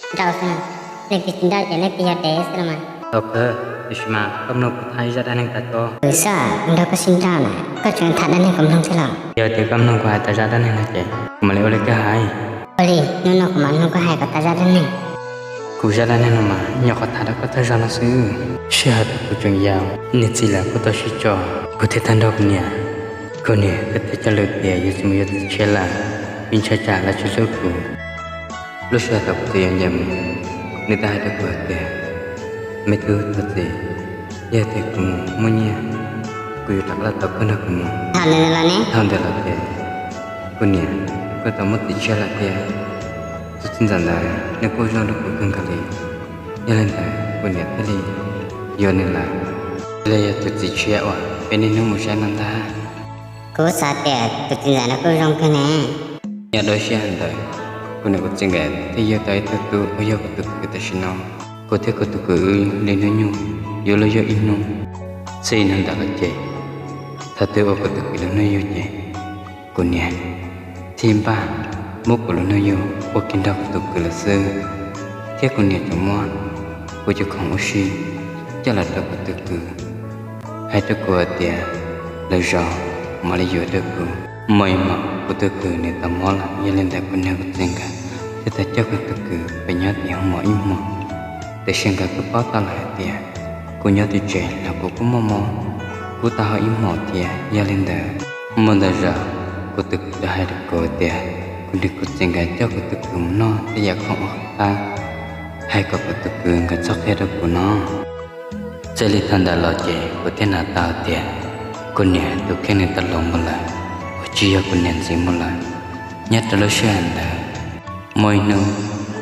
Đâu xem, lên cái chuyện đó cho nó kia để xem mà. Ok, Ishma, cầm nộp thay ra đàn ta cho. Ừ sao, đâu có xin ra này, có chuyện thật anh cũng không thế nào. Giờ thì cầm nộp qua ta ra đàn là chị, mà lấy cái hai. Oli, nó cũng mà nó có hai cái ta ra đây này. Cú ra đàn này mà, nhỏ có thà đã có thời gian nó xứ. Sẽ hạt của trường giàu, nên chỉ là có tôi sẽ cho, có thể thay đổi nhỉ. Cô nè, có thể trả lời tiền, dù chỉ mới chế là, mình trả là chú số của. Lúc sẽ tập tiền nhầm, người ta đã có tiền. Mấy thứ thật gì, giờ thì cũng muốn nha. Cô chắc là tập cái nào cũng Thằng này là nè. thằng đây là tiền. Cô nè, cô ta mất tiền chế là tiền. Tôi tin rằng là nếu cô cho được cô cần cái gì, cho nên là cô nè cái gì, giờ nên là đây tôi chỉ chế à, bên này nó một sai năng ta. Cô sao tiền, tôi tin rằng nó có rong cái này. Nhà đôi xe hành đời, cô nè có chuyện gạt, thì giờ tới tôi bây giờ có tôi ta xin nó, cô thấy cô tôi cứ lên nó nhung, giờ lo giờ in nó, xin hành đã cái gì, thật tôi có tôi cứ nó yêu gì, cô nè, thêm ba, một cô nó yêu, cô kinh đau tôi cứ là sơ, thế cô nè cho mua, cô cho không có gì, chắc là đâu có tôi cứ, hai đứa cô ở tiền, lời rõ, mà lấy giờ được cô. Mày mà cô tự cử này tầm mò là như lên đại quân nêu của tình cả thì ta chắc cô tự cử phải nhớ thì không mỏi im mò để xem cả cô báo ta lại thì cô nhớ thì trẻ là cô cũng mò cô ta hỏi im mò thì như lên đại mà đại ra cô tự đã hay được cô thì cô đi cô tình cả cho cô tự cử nó thì giờ không ta hay có cô tự cử cái chắc hết được của nó sẽ lấy thân đã lo trẻ cô thế nào tao thì cô nhẹ được cái này ta lòng một lần chia của nền gì một lần nhất là lúc sáng là mỗi nụ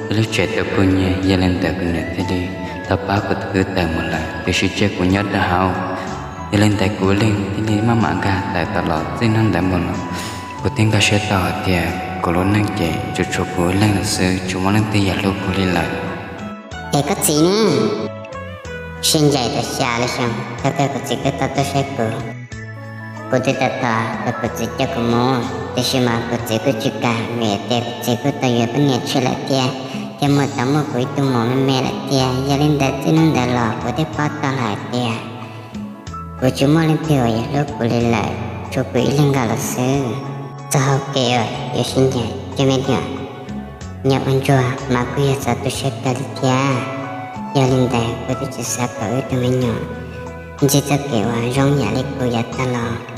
lúc trẻ tập cô nhẹ gia lên tập của nền thế đi tập bá của thứ tại một lần để sự chết của nhất đã hao gia lên tại của lên thế đi mà mạng ga tại tờ lọt xin năng tại một lần của tiếng ca sẽ tỏ thì của lối năng trẻ chuột chuột của lên là sư chúng nó lên tới giờ lúc của lên lại Ê có gì nữa. Xin dạy ta xa là xong, ta có gì cái ta tôi sẽ cứu. Cô tự ta ta có gì cho cô mua, để xem mà có gì có chữ cả, mẹ ta có gì có ta yêu ta nghe chơi lại tia, cho một tấm một quý tu mồ mẹ lại tia, gia linh đã tin ông đã lọ, cô thể bắt ta lại tia. Cô chú mò lên phiêu ya lúc cô lên lại, chú quý lên gà là sư. Sao học kì rồi, yêu xin dạy, cho mẹ nhỏ. Nhập anh chùa, mà cô ya sa tu sẽ cả đi tia. Gia linh đã cô thể chỉ sa cả ưu tu mẹ nhỏ. Chỉ ta kêu rong ya lấy cô ya ta lọ.